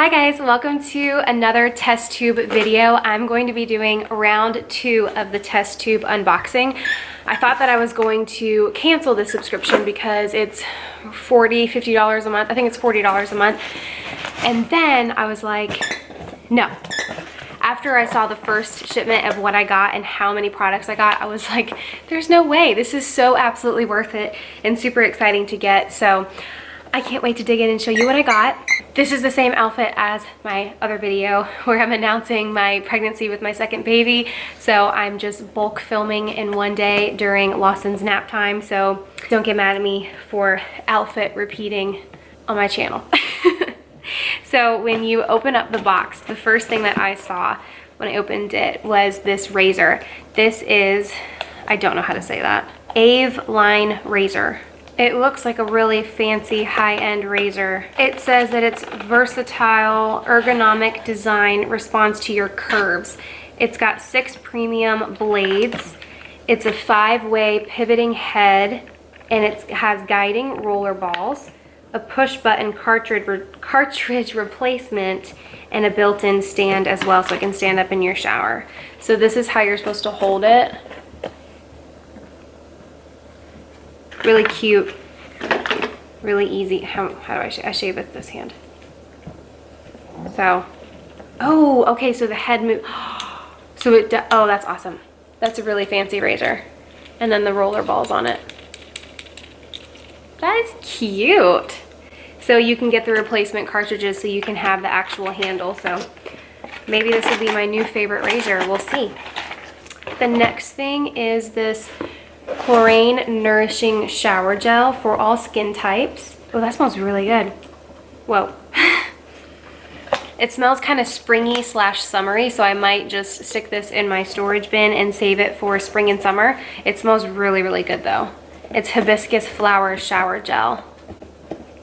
Hi guys, welcome to another Testtube video. I'm going to be doing round 2 of the Testtube unboxing. I thought that I was going to cancel the subscription because it's $50 a month. I think it's $40 a month. And then I was like, no. After I saw the first shipment of what I got and how many products I got, I was like, there's no way. This is so absolutely worth it and super exciting to get. So I can't wait to dig in and show you what I got. This is the same outfit as my other video where I'm announcing my pregnancy with my second baby. So I'm just bulk filming in one day during Lawson's nap time. So don't get mad at me for outfit repeating on my channel. So when you open up the box, the first thing that I saw when I opened it was this razor. This is, I don't know how to say that, Ave line razor. It looks like a really fancy high-end razor. It says that it's versatile, ergonomic design, responds to your curves. It's got 6 premium blades. It's a 5-way pivoting head, and it has guiding roller balls, a push-button cartridge replacement, and a built-in stand as well, so it can stand up in your shower. So this is how you're supposed to hold it. Really cute, really easy. How do I shave with this hand? So, oh, okay, so the head move. So it, oh, that's awesome. That's a really fancy razor. And then the roller balls on it. That is cute. So you can get the replacement cartridges so you can have the actual handle. So maybe this will be my new favorite razor. We'll see. The next thing is this Chlorine Nourishing Shower Gel for all skin types. Oh, that smells really good. Whoa. It smells kind of springy / summery, so I might just stick this in my storage bin and save it for spring and summer. It smells really, really good though. It's hibiscus flower shower gel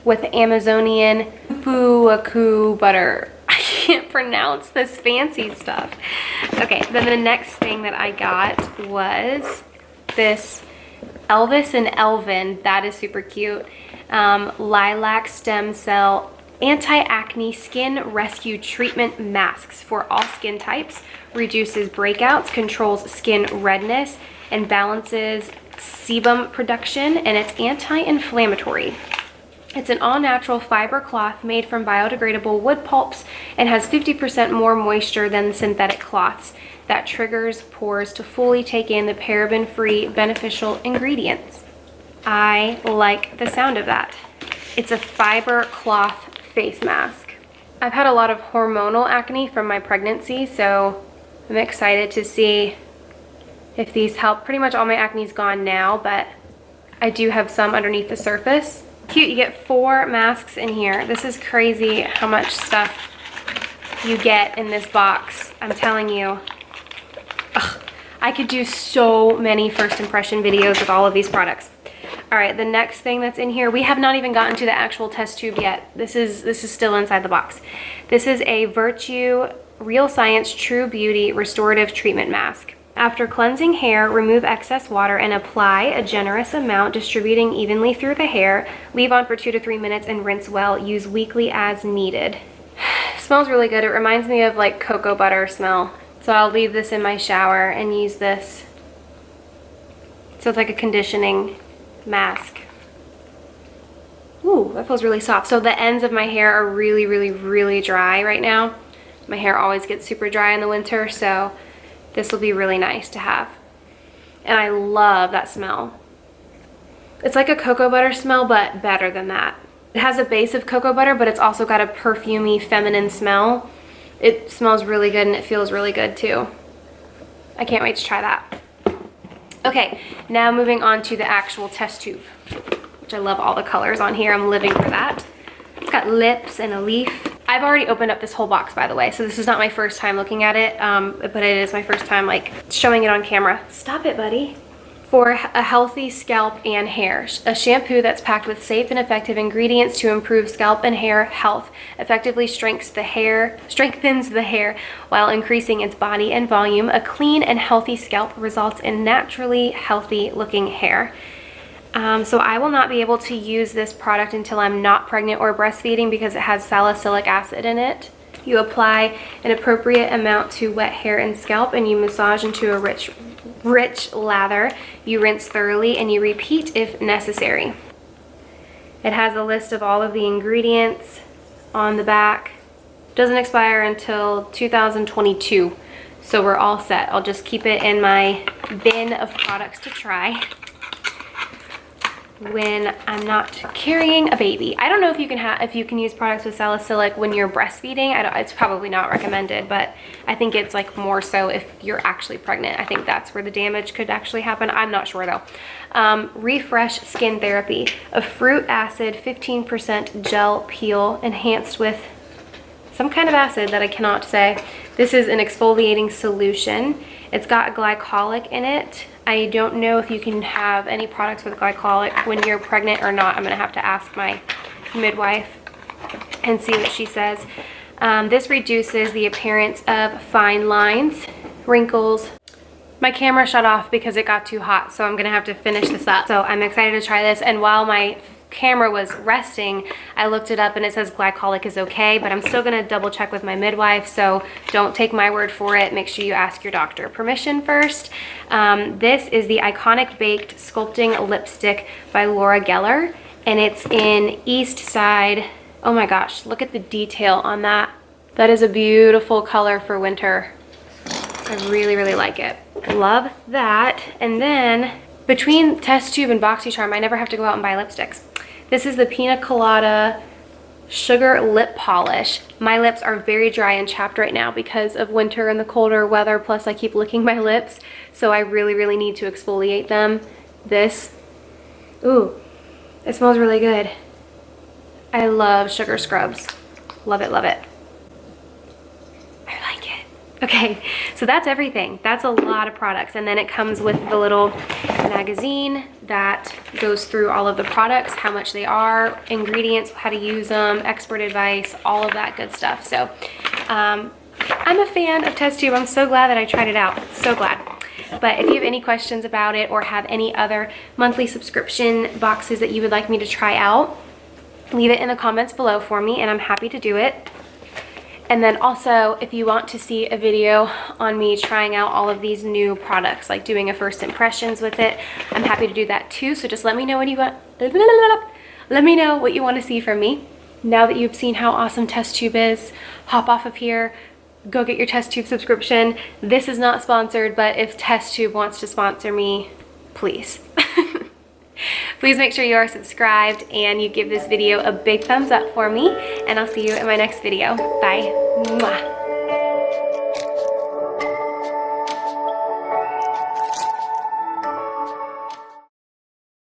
with Amazonian buaku butter. I can't pronounce this fancy stuff. Okay, then the next thing that I got was this Elvis and Elvin, that is super cute, lilac stem cell anti-acne skin rescue treatment masks for all skin types, reduces breakouts, controls skin redness, and balances sebum production, and it's anti-inflammatory. It's an all-natural fiber cloth made from biodegradable wood pulps and has 50% more moisture than synthetic cloths. That triggers pores to fully take in the paraben-free beneficial ingredients. I like the sound of that. It's a fiber cloth face mask. I've had a lot of hormonal acne from my pregnancy, so I'm excited to see if these help. Pretty much all my acne is gone now, but I do have some underneath the surface. Cute, you get 4 masks in here. This is crazy how much stuff you get in this box. I'm telling you. Ugh, I could do so many first impression videos with all of these products. All right, the next thing that's in here, we have not even gotten to the actual test tube yet. This is still inside the box. This is a Virtue Real Science True Beauty Restorative Treatment Mask. After cleansing hair, remove excess water and apply a generous amount, distributing evenly through the hair. Leave on for 2 to 3 minutes and rinse well. Use weekly as needed. Smells really good. It reminds me of like cocoa butter smell. So I'll leave this in my shower and use this. So it's like a conditioning mask. Ooh, that feels really soft. So the ends of my hair are really, really, really dry right now. My hair always gets super dry in the winter, so this will be really nice to have. And I love that smell. It's like a cocoa butter smell, but better than that. It has a base of cocoa butter, but it's also got a perfumey feminine smell. It smells really good and it feels really good too. I can't wait to try that. Okay, now moving on to the actual test tube, which I love all the colors on here. I'm living for that. It's got lips and a leaf. I've already opened up this whole box, by the way, so this is not my first time looking at it, but it is my first time like showing it on camera. Stop it, buddy. For a healthy scalp and hair, a shampoo that's packed with safe and effective ingredients to improve scalp and hair health, effectively strengthens the hair while increasing its body and volume. A clean and healthy scalp results in naturally healthy looking hair. So I will not be able to use this product until I'm not pregnant or breastfeeding because it has salicylic acid in it. You apply an appropriate amount to wet hair and scalp, and you massage into a rich lather. You rinse thoroughly and you repeat if necessary. It has a list of all of the ingredients on the back. Doesn't expire until 2022, so we're all set. I'll just keep it in my bin of products to try when I'm not carrying a baby. I don't know if you can use products with salicylic when you're breastfeeding. It's probably not recommended, but I think it's like more so if you're actually pregnant. I think that's where the damage could actually happen. I'm not sure though. Refresh Skin Therapy, a fruit acid 15% gel peel enhanced with some kind of acid that I cannot say. This is an exfoliating solution. It's got glycolic in it. I don't know if you can have any products with glycolic when you're pregnant or not. I'm gonna have to ask my midwife and see what she says. This reduces the appearance of fine lines, wrinkles. My camera shut off because it got too hot, so I'm gonna have to finish this up. So I'm excited to try this, and while my camera was resting, I looked it up and it says glycolic is okay, but I'm still gonna double check with my midwife, so don't take my word for it. Make sure you ask your doctor permission first. This is the Iconic Baked Sculpting Lipstick by Laura Geller, and it's in East Side. Oh my gosh, look at the detail on that. That is a beautiful color for winter. I really, really like it. Love that. And then between Testtube and BoxyCharm, I never have to go out and buy lipsticks. This is the Pina Colada Sugar Lip Polish. My lips are very dry and chapped right now because of winter and the colder weather, plus I keep licking my lips, so I really, really need to exfoliate them. This, ooh, it smells really good. I love sugar scrubs. Love it, love it. I like it. Okay, so that's everything. That's a lot of products, and then it comes with the little magazine that goes through all of the products, how much they are, ingredients, how to use them, expert advice, all of that good stuff. So I'm a fan of Testtube. I'm so glad that I tried it out. So glad. But if you have any questions about it or have any other monthly subscription boxes that you would like me to try out, leave it in the comments below for me and I'm happy to do it. And then also, if you want to see a video on me trying out all of these new products, like doing a first impressions with it, I'm happy to do that too. So just let me know what you want. Let me know what you want to see from me. Now that you've seen how awesome Testtube is, hop off of here, go get your Testtube subscription. This is not sponsored, but if Testtube wants to sponsor me, please. Please make sure you are subscribed and you give this video a big thumbs up for me, and I'll see you in my next video. Bye. Mwah.